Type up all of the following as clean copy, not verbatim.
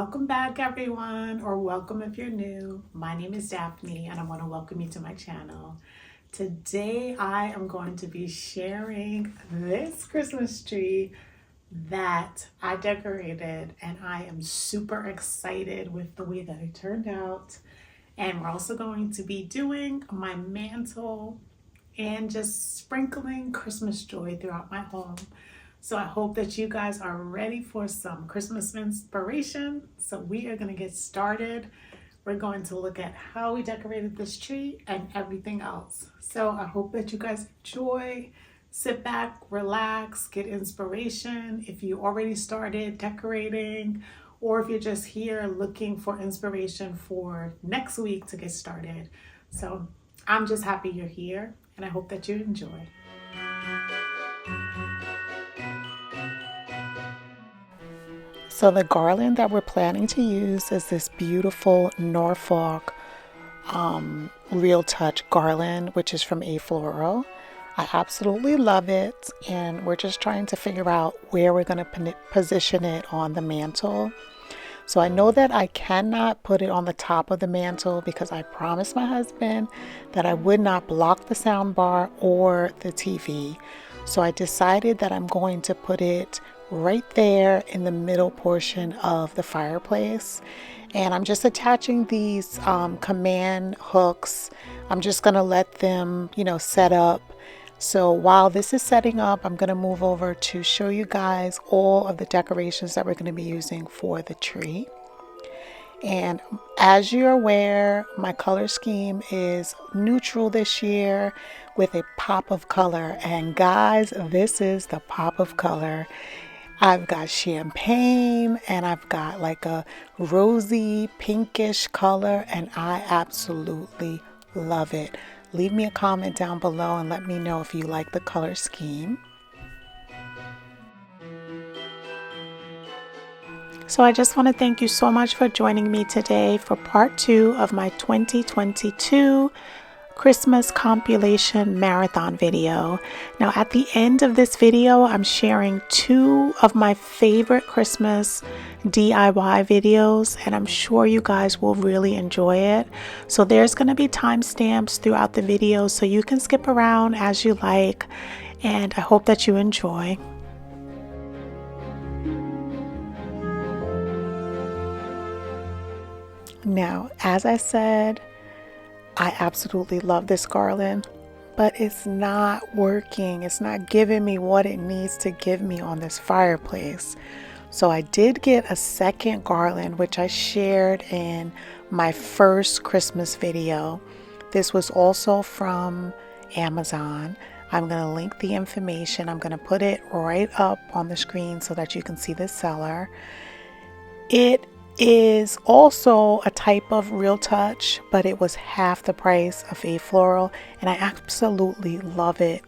Welcome back, everyone, or welcome if you're new. My name is Daphne, and I want to welcome you to my channel. Today, I am going to be sharing this Christmas tree that I decorated, and I am super excited with the way that it turned out. And we're also going to be doing my mantle and just sprinkling Christmas joy throughout my home. So I hope that you guys are ready for some Christmas inspiration. So we are going to get started. We're going to look at how we decorated this tree and everything else. So I hope that you guys enjoy. Sit back, relax, get inspiration. If you already started decorating, or if you're just here looking for inspiration for next week to get started. So I'm just happy you're here, and I hope that you enjoy. So the garland that we're planning to use is this beautiful Norfolk Real Touch garland, which is from A Floral. I absolutely love it, and we're just trying to figure out where we're going to position it on the mantle. So I know that I cannot put it on the top of the mantle because I promised my husband that I would not block the sound bar or the TV. So I decided that I'm going to put it right there in the middle portion of the fireplace. And I'm just attaching these command hooks. I'm just going to let them, set up. So while this is setting up, I'm going to move over to show you guys all of the decorations that we're going to be using for the tree. And as you're aware, my color scheme is neutral this year with a pop of color. And guys, this is the pop of color. I've got champagne and I've got like a rosy pinkish color, and I absolutely love it. Leave me a comment down below and let me know if you like the color scheme. So I just want to thank you so much for joining me today for part 2 of my 2022 Christmas compilation marathon video. Now at the end of this video, I'm sharing 2 of my favorite Christmas DIY videos, and I'm sure you guys will really enjoy it. So there's going to be timestamps throughout the video, so you can skip around as you like, and I hope that you enjoy. Now, as I said, I absolutely love this garland, but it's not working. It's not giving me what it needs to give me on this fireplace. So I did get a second garland, which I shared in my first Christmas video. This was also from Amazon. I'm going to link the information. I'm going to put it right up on the screen so that you can see the seller. It is also a type of Real Touch, but it was half the price of A Floral, and I absolutely love it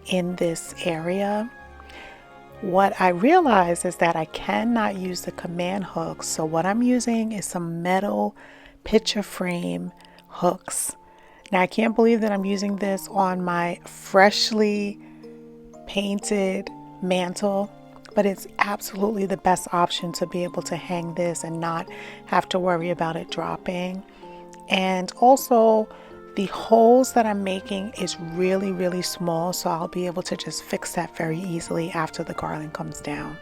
in this area. What I realized is that I cannot use the command hooks, so what I'm using is some metal picture frame hooks. Now I can't believe that I'm using this on my freshly painted mantle, but it's absolutely the best option to be able to hang this and not have to worry about it dropping. And also the holes that I'm making is really, really small, so I'll be able to just fix that very easily after the garland comes down.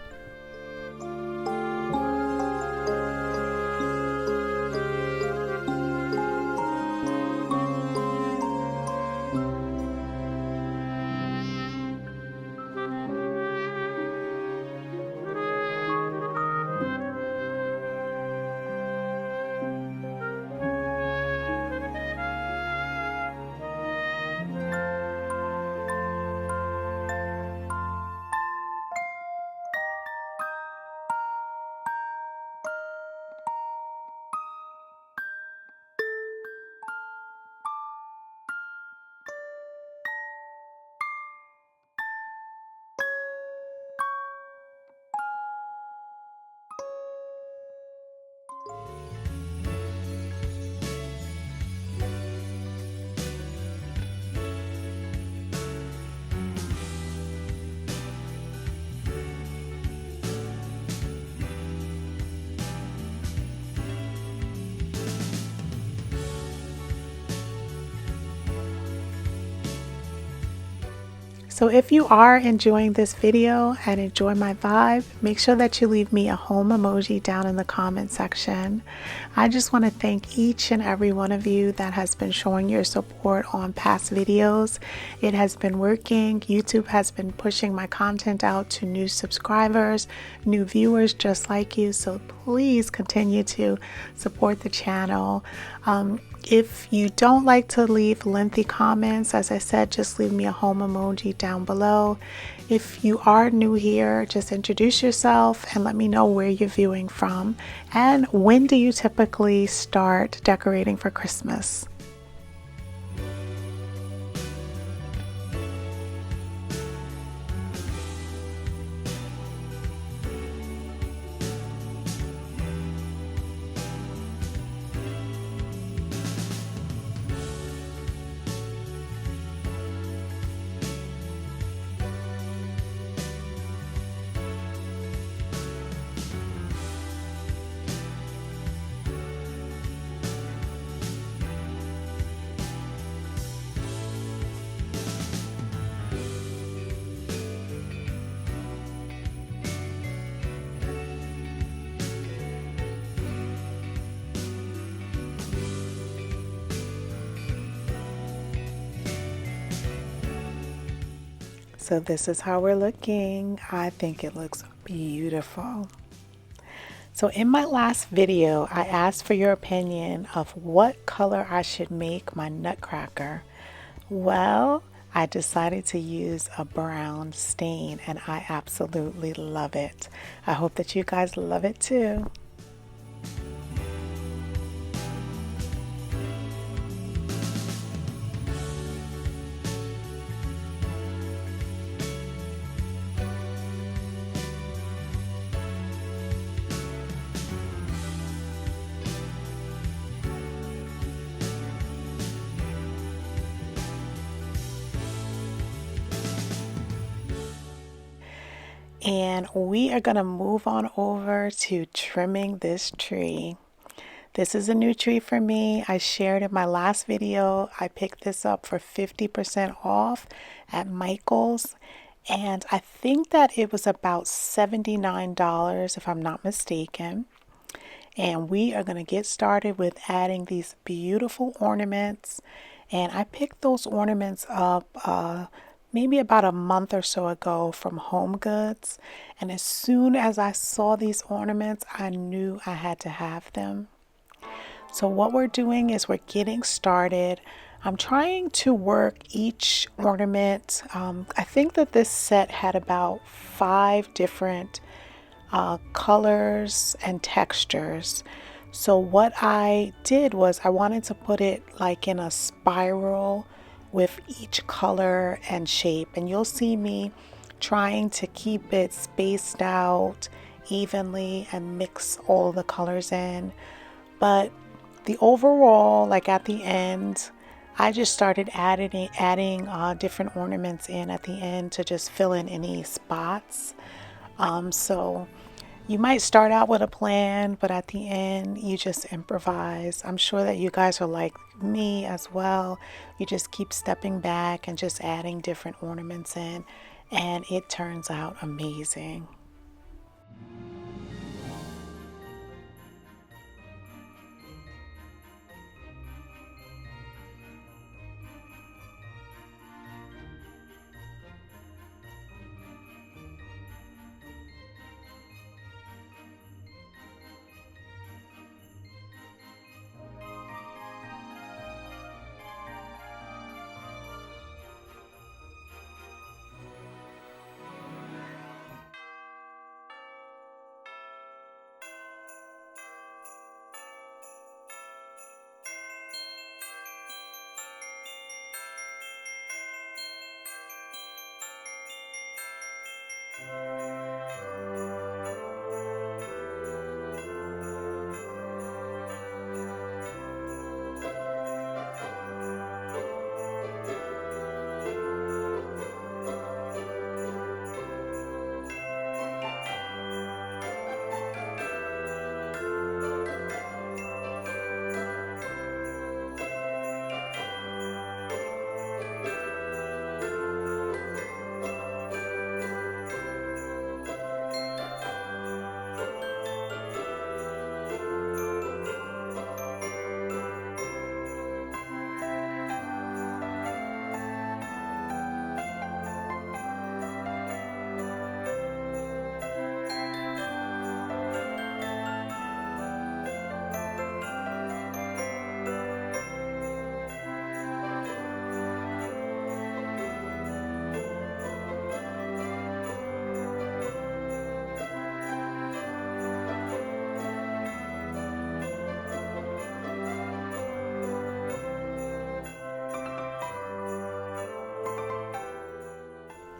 So if you are enjoying this video and enjoy my vibe, make sure that you leave me a home emoji down in the comment section. I just want to thank each and every one of you that has been showing your support on past videos. It has been working. YouTube has been pushing my content out to new subscribers, new viewers just like you. So please continue to support the channel. If you don't like to leave lengthy comments, as I said, just leave me a home emoji down below. If you are new here, just introduce yourself and let me know where you're viewing from. And when do you typically start decorating for Christmas? So this is how we're looking. I think it looks beautiful. So in my last video, I asked for your opinion of what color I should make my nutcracker. Well, I decided to use a brown stain and I absolutely love it. I hope that you guys love it too. And we are going to move on over to trimming this tree. This is a new tree for me. I shared in my last video. I picked this up for 50% off at Michael's. And I think that it was about $79 if I'm not mistaken. And we are going to get started with adding these beautiful ornaments. And I picked those ornaments up maybe about a month or so ago from Home Goods. And as soon as I saw these ornaments, I knew I had to have them. So what we're doing is we're getting started. I'm trying to work each ornament. I think that this set had about 5 different colors and textures. So what I did was I wanted to put it like in a spiral with each color and shape, and you'll see me trying to keep it spaced out evenly and mix all the colors in. But the overall, like at the end, I just started adding different ornaments in at the end to just fill in any spots. So you might start out with a plan, but at the end, you just improvise. I'm sure that you guys are like me as well. You just keep stepping back and just adding different ornaments in, and it turns out amazing.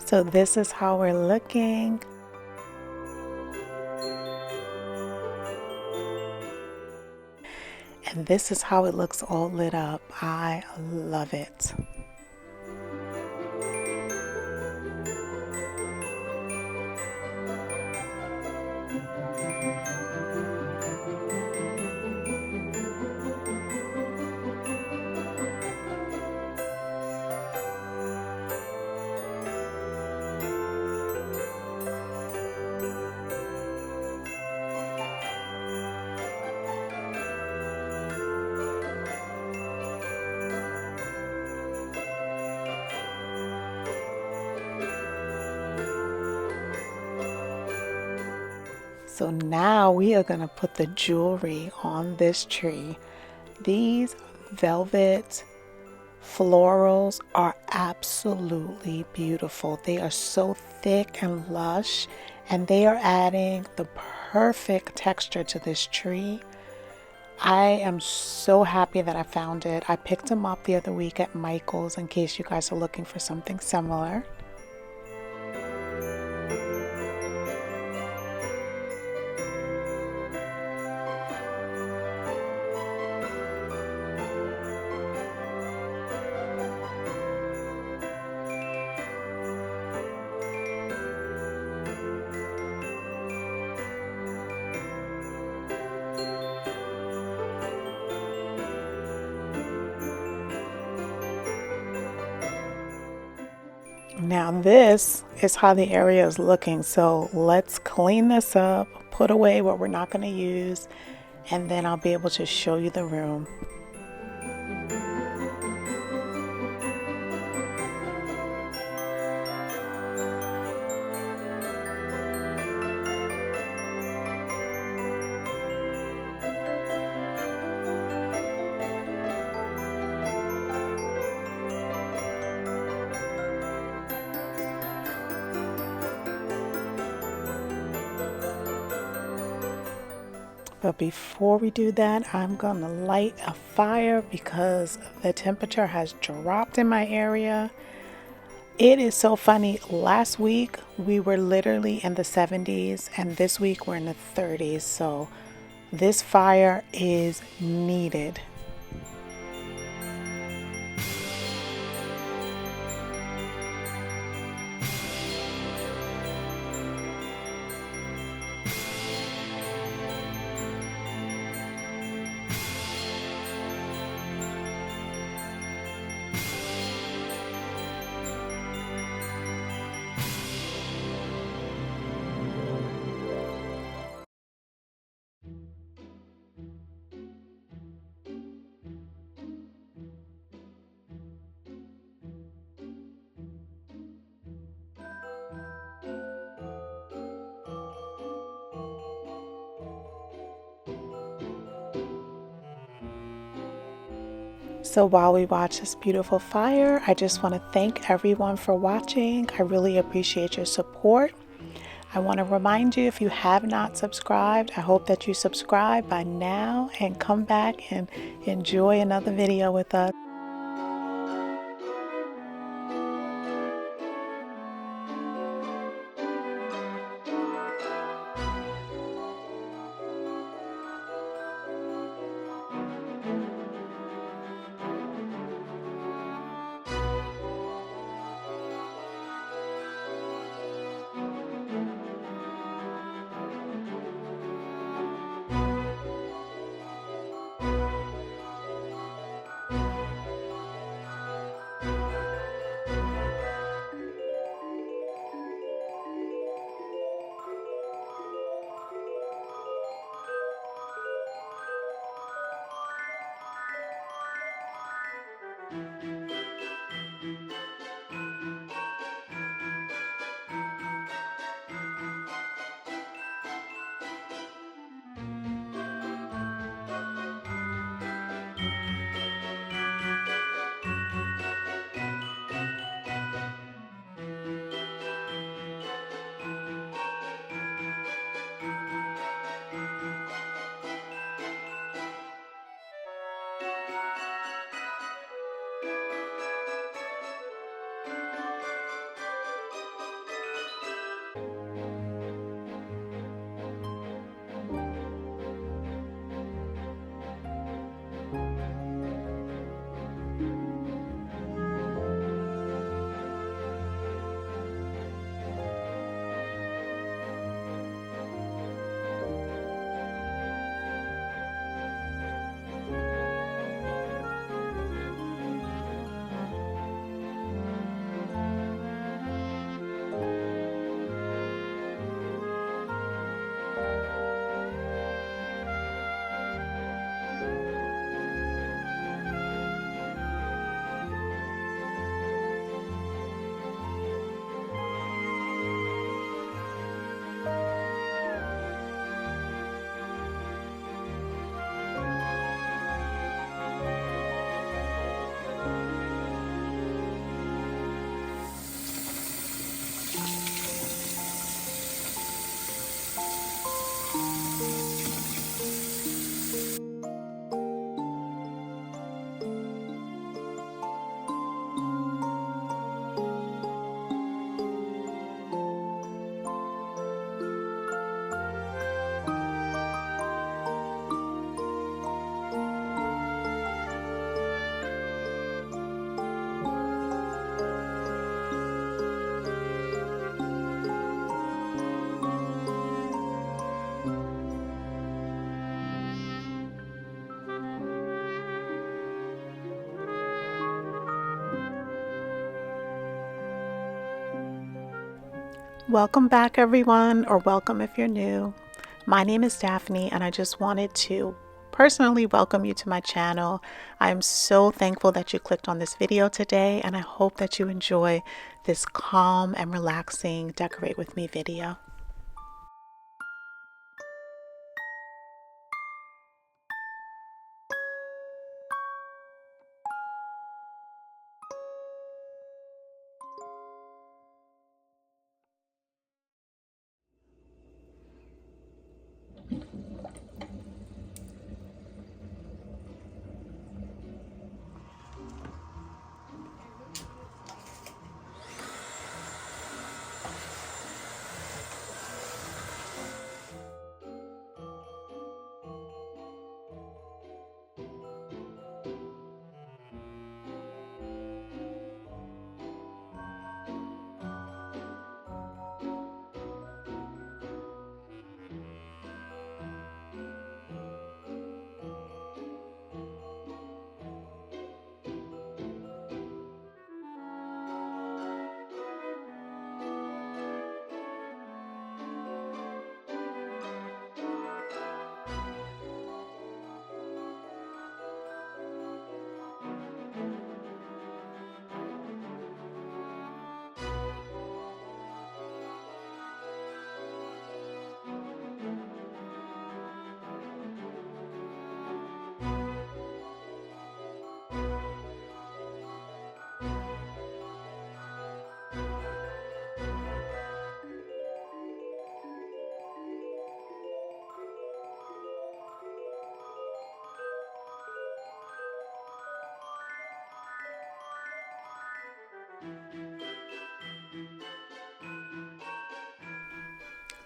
So this is how we're looking. And this is how it looks all lit up. I love it. So now we are going to put the jewelry on this tree. These velvet florals are absolutely beautiful. They are so thick and lush, and they are adding the perfect texture to this tree. I am so happy that I found it. I picked them up the other week at Michael's in case you guys are looking for something similar. Now this is how the area is looking. So let's clean this up, put away what we're not going to use, and then I'll be able to show you the room. But before we do that, I'm going to light a fire because the temperature has dropped in my area. It is so funny. Last week we were literally in the 70s, and this week we're in the 30s. So this fire is needed. So while we watch this beautiful fire, I just want to thank everyone for watching. I really appreciate your support. I want to remind you, if you have not subscribed, I hope that you subscribe by now and come back and enjoy another video with us. Welcome back, everyone, or welcome if you're new. My name is Daphne, and I just wanted to personally welcome you to my channel. I am so thankful that you clicked on this video today, and I hope that you enjoy this calm and relaxing Decorate With Me video.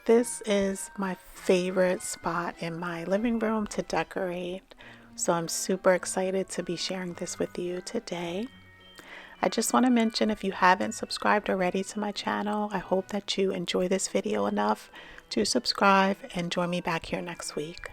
This is my favorite spot in my living room to decorate, so I'm super excited to be sharing this with you today. I just want to mention, if you haven't subscribed already to my channel, I hope that you enjoy this video enough to subscribe and join me back here next week.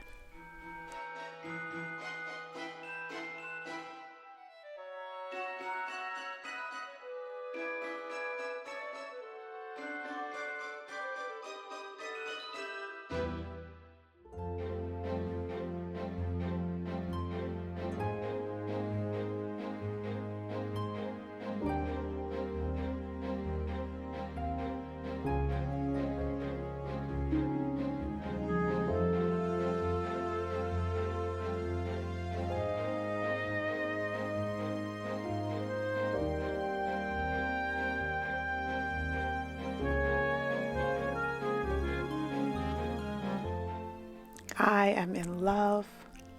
I am in love.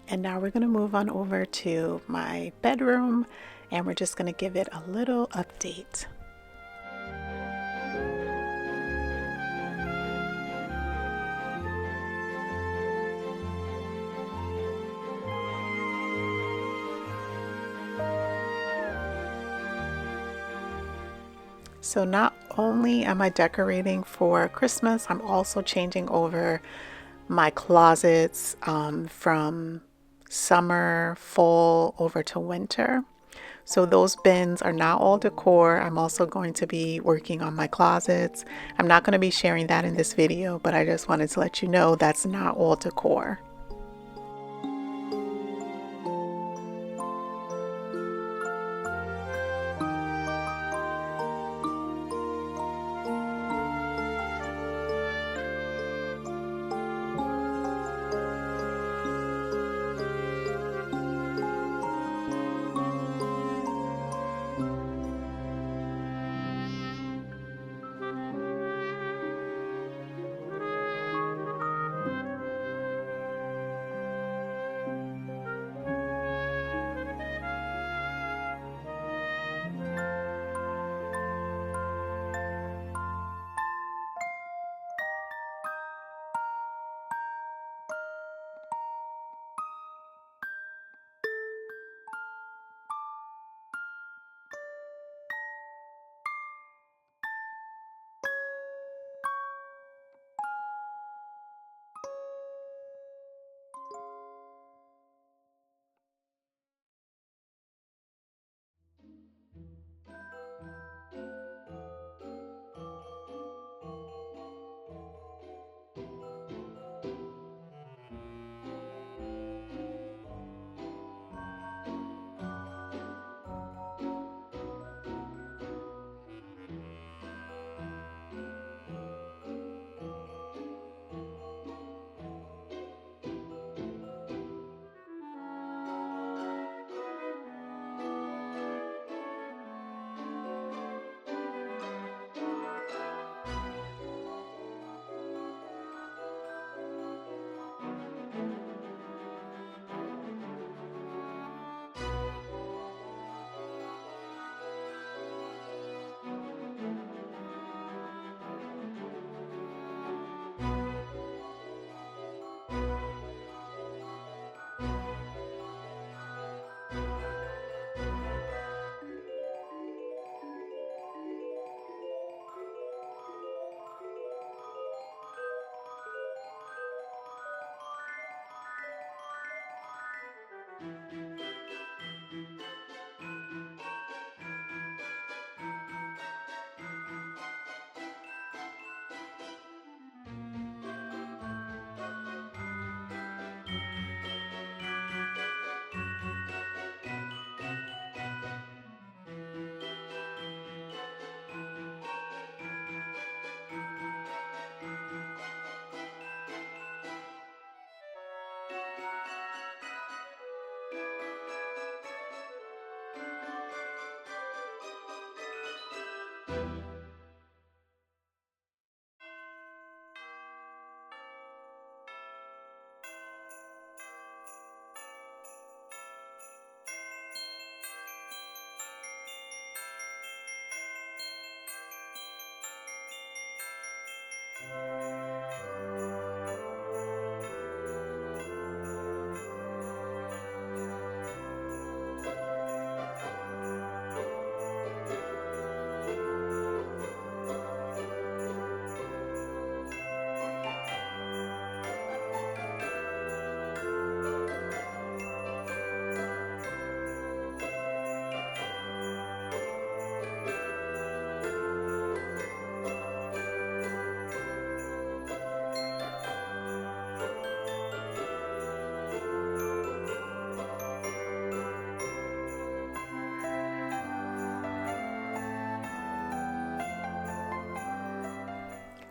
And now we're going to move on over to my bedroom, and we're just going to give it a little update. So not only am I decorating for Christmas, I'm also changing over my closets from summer, fall over to winter. So those bins are not all decor. I'm also going to be working on my closets. I'm not going to be sharing that in this video, but I just wanted to let you know that's not all decor.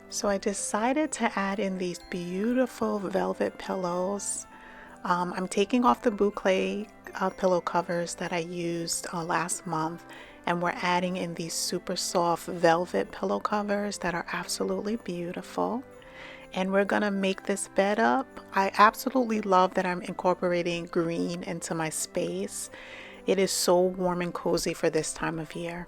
So I decided to add in these beautiful velvet pillows. I'm taking off the boucle pillow covers that I used last month, and we're adding in these super soft velvet pillow covers that are absolutely beautiful. And we're gonna make this bed up. I absolutely love that I'm incorporating green into my space. It is so warm and cozy for this time of year.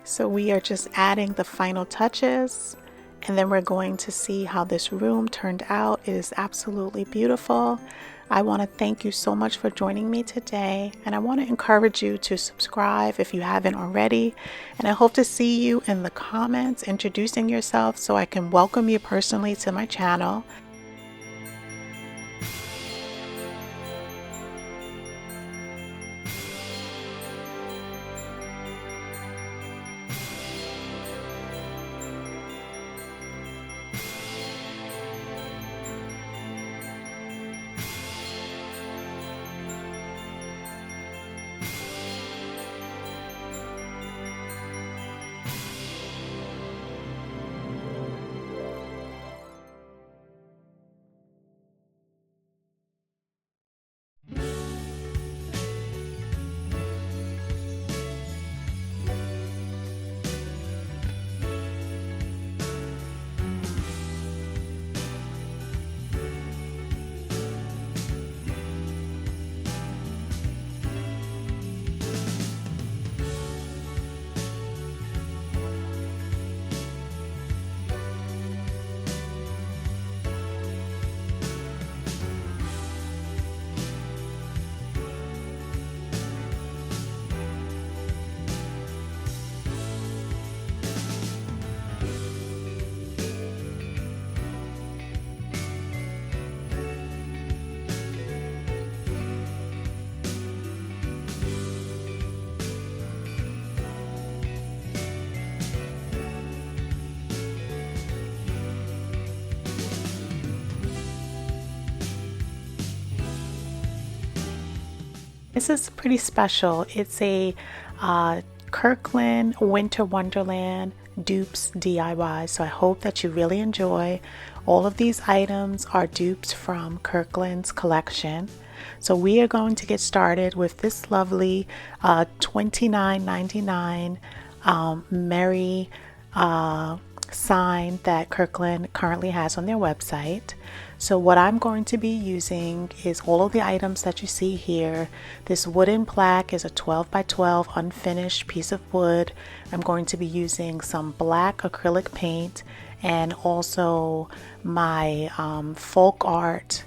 So we are just adding the final touches, and then we're going to see how this room turned out. It is absolutely beautiful. I want to thank you so much for joining me today, and I want to encourage you to subscribe if you haven't already. And I hope to see you in the comments introducing yourself so I can welcome you personally to my channel. This is pretty special. It's a Kirkland Winter Wonderland dupes DIY. So I hope that you really enjoy. All of these items are dupes from Kirkland's collection. So we are going to get started with this lovely $29.99 Merry sign that Kirkland currently has on their website. So what I'm going to be using is all of the items that you see here. This wooden plaque is a 12 by 12 unfinished piece of wood. I'm going to be using some black acrylic paint and also my folk art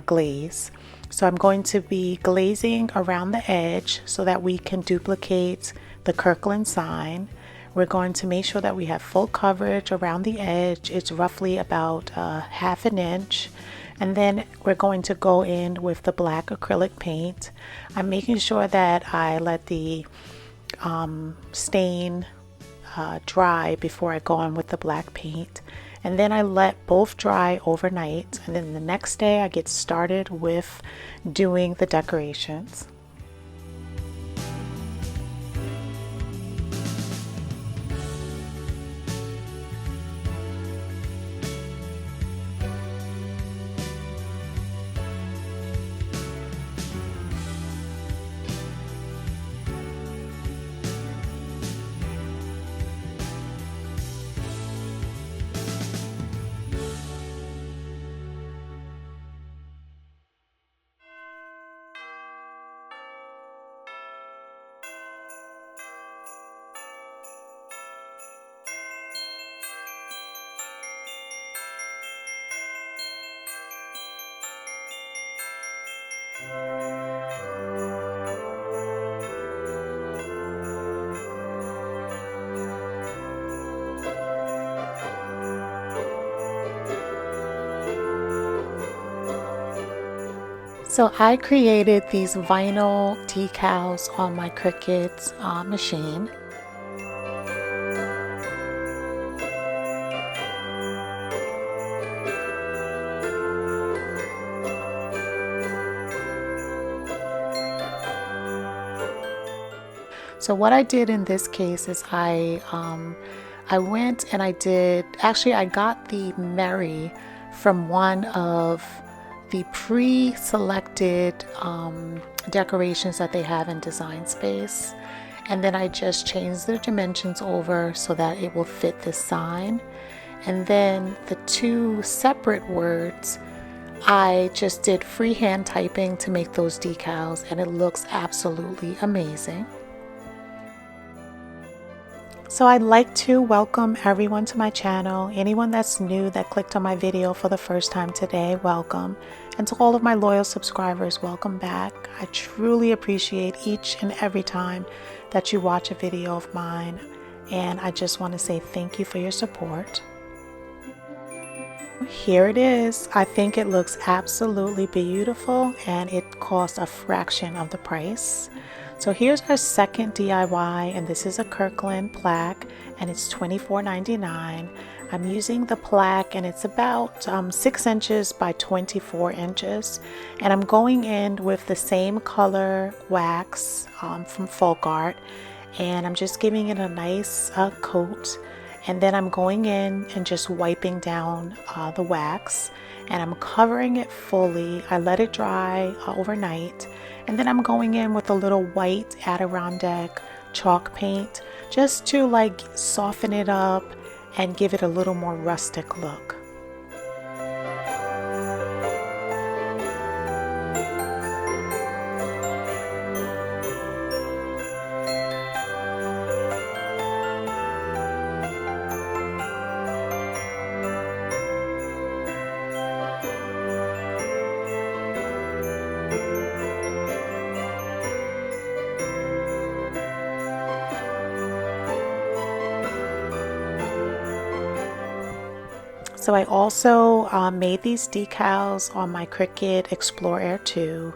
glaze. So I'm going to be glazing around the edge so that we can duplicate the Kirkland sign. We're going to make sure that we have full coverage around the edge. It's roughly about ½ an inch. And then we're going to go in with the black acrylic paint. I'm making sure that I let the stain dry before I go in with the black paint. And then I let both dry overnight. And then the next day I get started with doing the decorations. So I created these vinyl decals on my Cricut machine. So what I did in this case is I went and I got the Mary from one of the pre-selected decorations that they have in Design Space, and then I just changed the dimensions over so that it will fit this sign. And then the two separate words, I just did freehand typing to make those decals, and it looks absolutely amazing. So I'd like to welcome everyone to my channel. Anyone that's new that clicked on my video for the first time today, welcome. And to all of my loyal subscribers, welcome back. I truly appreciate each and every time that you watch a video of mine. And I just want to say thank you for your support. Here it is. I think it looks absolutely beautiful, and it costs a fraction of the price. So here's our second DIY, and this is a Kirkland plaque, and it's $24.99. I'm using the plaque, and it's about 6 inches by 24 inches. And I'm going in with the same color wax from Folk Art, and I'm just giving it a nice coat. And then I'm going in and just wiping down the wax, and I'm covering it fully. I let it dry overnight. And then I'm going in with a little white Adirondack chalk paint just to like soften it up and give it a little more rustic look. So I also made these decals on my Cricut Explore Air 2.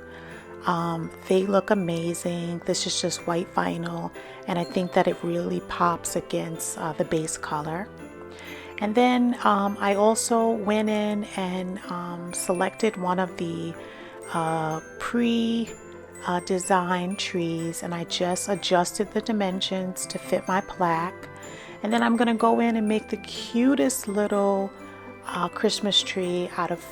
They look amazing. This is just white vinyl, and I think that it really pops against the base color. And then I also went in and selected one of the pre-designed trees, and I just adjusted the dimensions to fit my plaque. And then I'm gonna go in and make the cutest little Christmas tree out of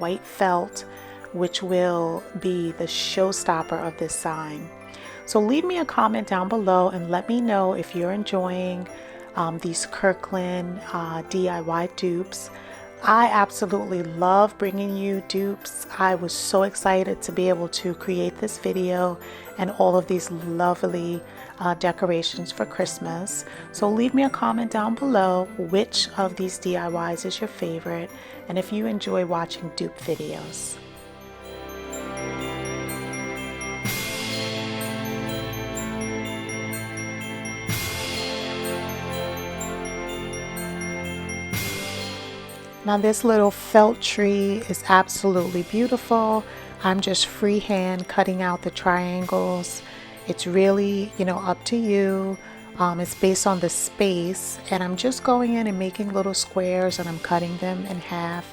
white felt, which will be the showstopper of this sign. So leave me a comment down below and let me know if you're enjoying these Kirkland DIY dupes. I absolutely love bringing you dupes. I was so excited to be able to create this video and all of these lovely decorations for Christmas. So leave me a comment down below which of these DIYs is your favorite and if you enjoy watching dupe videos. Now this little felt tree is absolutely beautiful. I'm just freehand cutting out the triangles. It's really, up to you. It's based on the space, and I'm just going in and making little squares, and I'm cutting them in half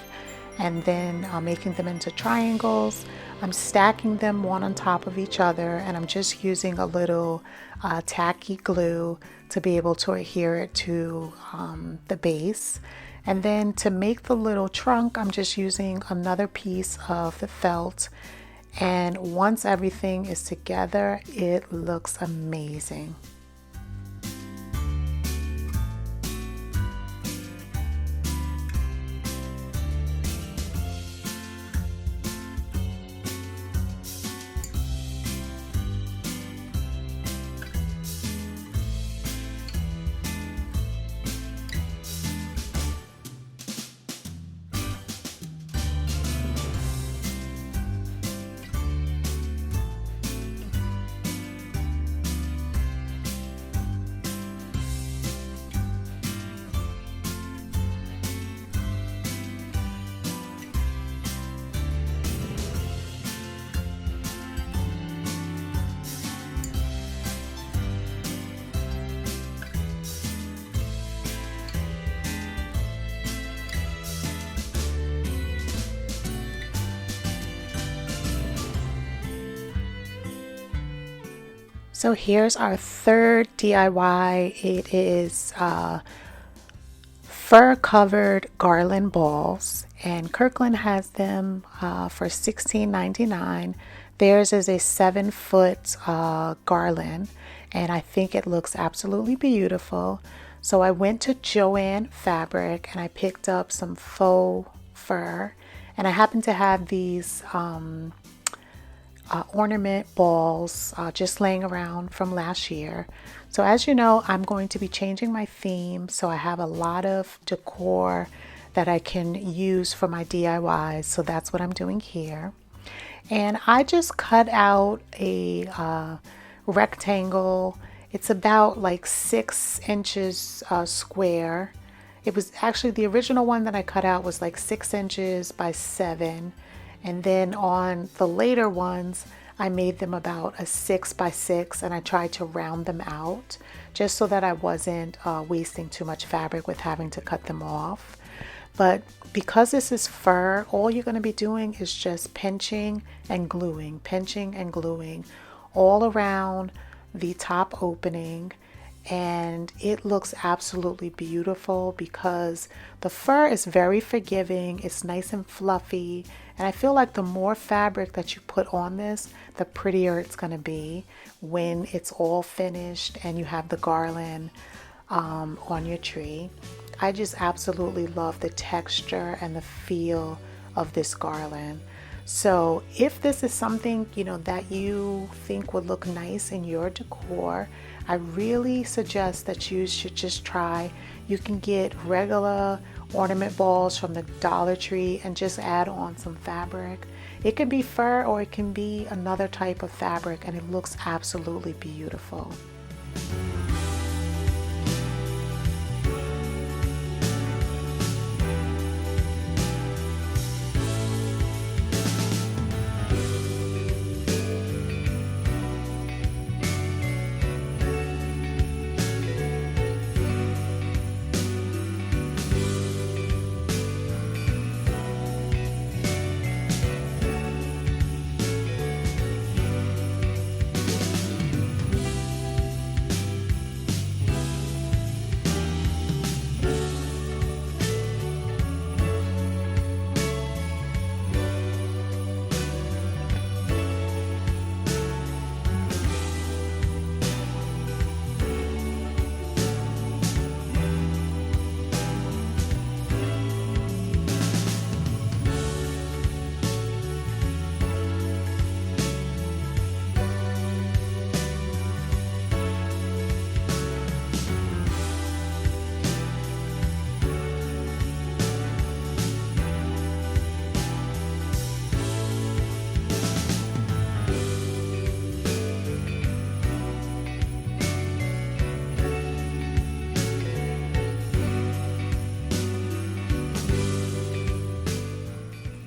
and then making them into triangles. I'm stacking them one on top of each other, and I'm just using a little tacky glue to be able to adhere it to the base. And then to make the little trunk, I'm just using another piece of the felt. And once everything is together, it looks amazing. So here's our third DIY. It is fur covered garland balls, and Kirkland has them for $16.99. Theirs is a 7-foot garland, and I think it looks absolutely beautiful. So I went to Joann Fabric and I picked up some faux fur, and I happen to have these ornament balls just laying around from last year. So as you know, I'm going to be changing my theme, so I have a lot of decor that I can use for my DIYs. So that's what I'm doing here. And I just cut out a rectangle. It's about like 6 inches square. It was actually, the original one that I cut out was like 6 inches by 7. And then on the later ones, I made them about a 6 by 6, and I tried to round them out just so that I wasn't wasting too much fabric with having to cut them off. But because this is fur, all you're going to be doing is just pinching and gluing all around the top opening. And it looks absolutely beautiful because the fur is very forgiving. It's nice and fluffy, and I feel like the more fabric that you put on this, the prettier it's going to be when it's all finished and you have the garland on your tree. I just absolutely love the texture and the feel of this garland. So if this is something that you think would look nice in your decor, I really suggest that you should just try. You can get regular ornament balls from the Dollar Tree and just add on some fabric. It can be fur or it can be another type of fabric, and it looks absolutely beautiful.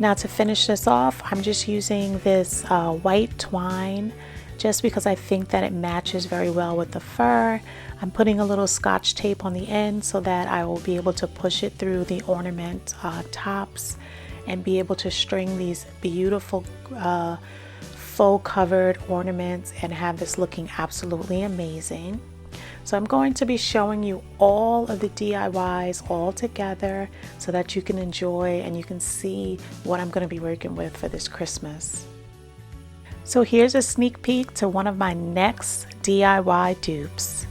Now to finish this off, I'm just using this white twine just because I think that it matches very well with the fur. I'm putting a little scotch tape on the end so that I will be able to push it through the ornament tops and be able to string these beautiful faux covered ornaments and have this looking absolutely amazing. So I'm going to be showing you all of the DIYs all together so that you can enjoy and you can see what I'm going to be working with for this Christmas. So here's a sneak peek to one of my next DIY dupes.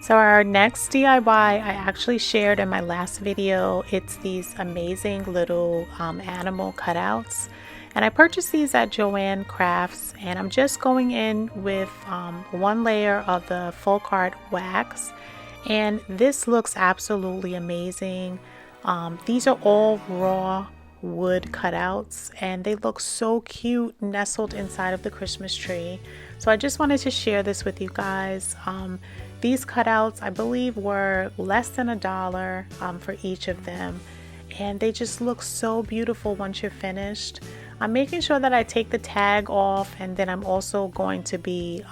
So our next DIY I actually shared in my last video. It's these amazing little animal cutouts, and I purchased these at Joann Crafts, and I'm just going in with one layer of the full card wax, and this looks absolutely amazing. These are all raw wood cutouts and they look so cute nestled inside of the Christmas tree. So I just wanted to share this with you guys. These cutouts I believe were less than $1 for each of them, and they just look so beautiful once you're finished. I'm making sure that I take the tag off, and then I'm also going to be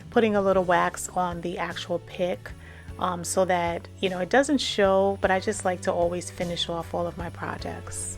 putting a little wax on the actual pick so that it doesn't show, but I just like to always finish off all of my projects.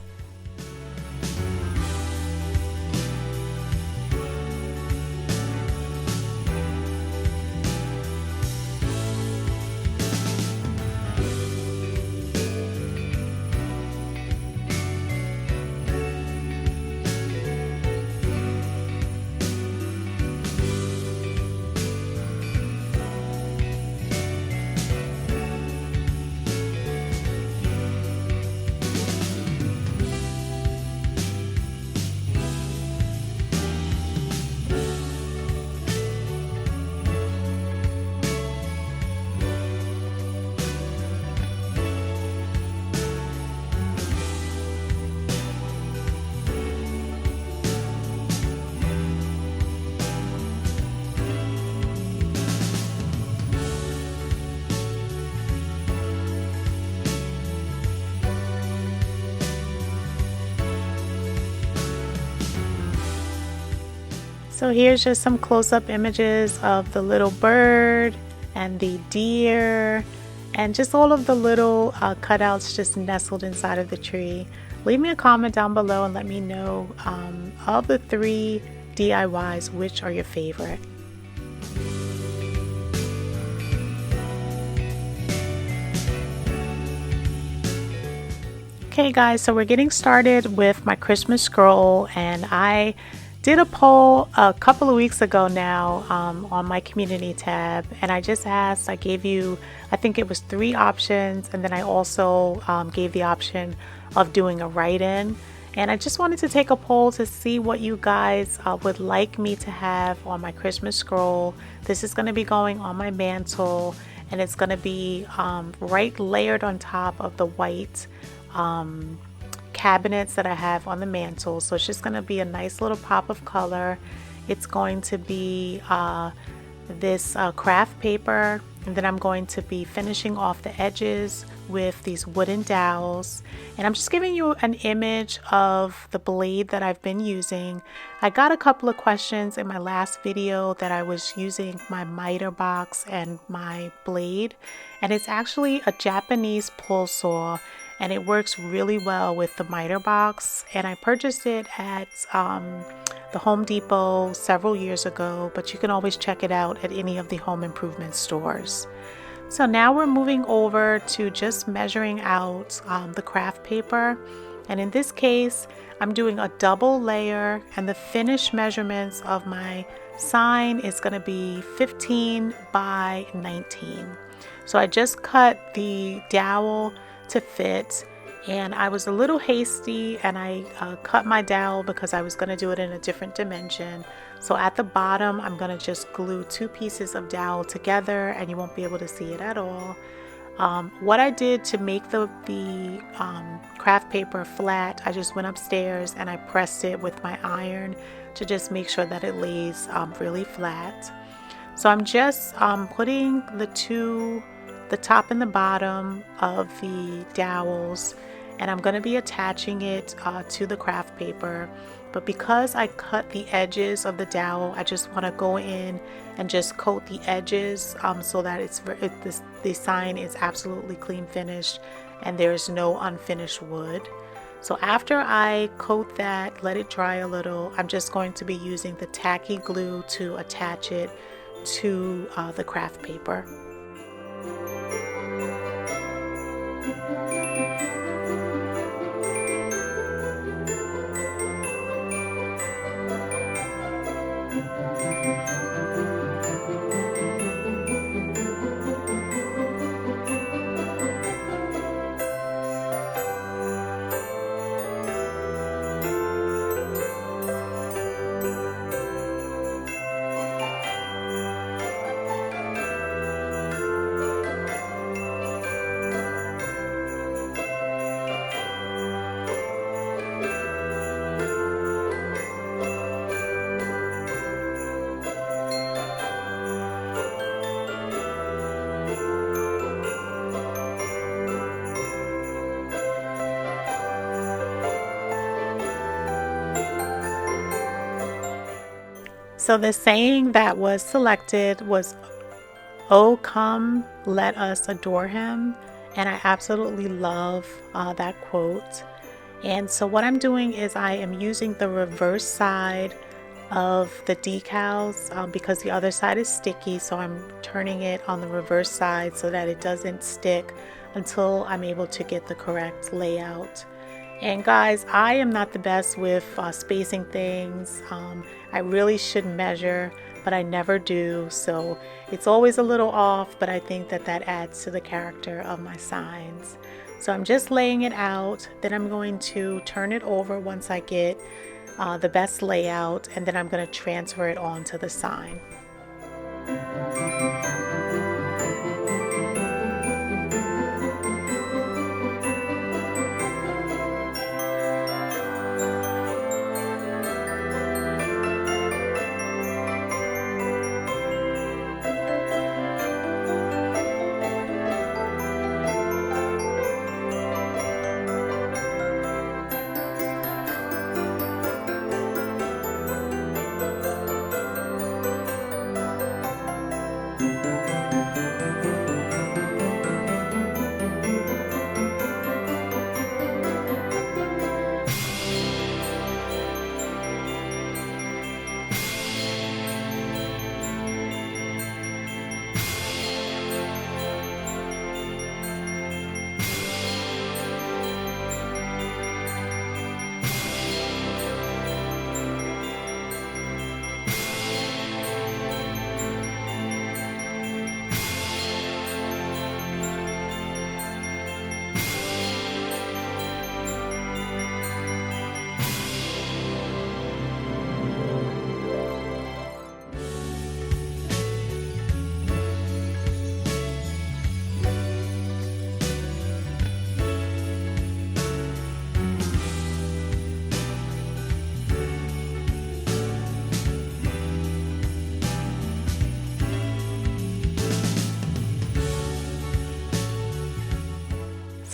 So here's just some close-up images of the little bird and the deer and just all of the little cutouts just nestled inside of the tree. Leave me a comment down below and let me know of the 3 DIYs, which are your favorite. Okay guys, so we're getting started with my Christmas scroll, and I did a poll a couple of weeks ago now on my community tab, and I just asked, I gave you, I think it was 3 options, and then I also gave the option of doing a write-in, and I just wanted to take a poll to see what you guys would like me to have on my Christmas scroll. This is going to be going on my mantle, and it's going to be right layered on top of the white cabinets that I have on the mantle. So it's just going to be a nice little pop of color. It's going to be this craft paper, and then I'm going to be finishing off the edges with these wooden dowels. And I'm just giving you an image of the blade that I've been using. I got a couple of questions in my last video that I was using my miter box and my blade, and it's actually a Japanese pull saw, and it works really well with the miter box. And I purchased it at the Home Depot several years ago, but you can always check it out at any of the home improvement stores. So now we're moving over to just measuring out the craft paper, and in this case I'm doing a double layer, and the finished measurements of my sign is going to be 15 by 19. So I just cut the dowel to fit, and I was a little hasty, and I cut my dowel because I was going to do it in a different dimension. So at the bottom I'm going to just glue 2 pieces of dowel together, and you won't be able to see it at all. What I did to make the craft paper flat, I just went upstairs and I pressed it with my iron to just make sure that it lays really flat. So I'm just putting the top and the bottom of the dowels, and I'm going to be attaching it to the craft paper. But because I cut the edges of the dowel, I just want to go in and just coat the edges so that the sign is absolutely clean finished and there's no unfinished wood. So after I coat that, let it dry a little, I'm just going to be using the tacky glue to attach it to the craft paper. So the saying that was selected was, "Oh, come, let us adore him." And I absolutely love that quote. And so what I'm doing is I am using the reverse side of the decals because the other side is sticky. So I'm turning it on the reverse side so that it doesn't stick until I'm able to get the correct layout. And guys, I am not the best with spacing things. I really should measure, but I never do. So it's always a little off, but I think that that adds to the character of my signs. So I'm just laying it out. Then I'm going to turn it over once I get the best layout, and then I'm going to transfer it onto the sign.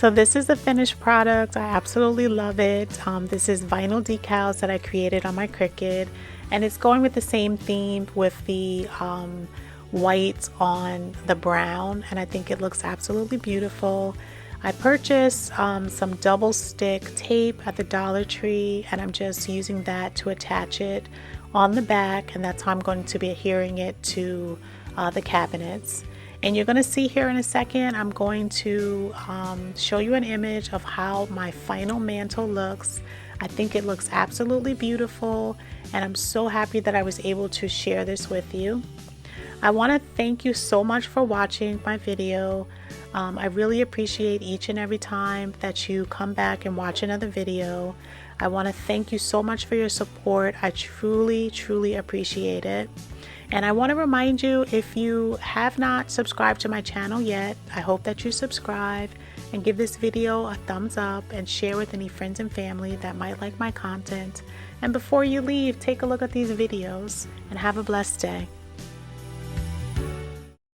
So this is the finished product. I absolutely love it. This is vinyl decals that I created on my Cricut, and it's going with the same theme with the white on the brown, and I think it looks absolutely beautiful. I purchased some double stick tape at the Dollar Tree, and I'm just using that to attach it on the back, and that's how I'm going to be adhering it to the cabinets. And you're going to see here in a second, I'm going to show you an image of how my final mantle looks. I think it looks absolutely beautiful, and I'm so happy that I was able to share this with you. I want to thank you so much for watching my video. I really appreciate each and every time that you come back and watch another video. I want to thank you so much for your support. I truly appreciate it. And I want to remind you, if you have not subscribed to my channel yet, I hope that you subscribe and give this video a thumbs up and share with any friends and family that might like my content. And before you leave, take a look at these videos and have a blessed day.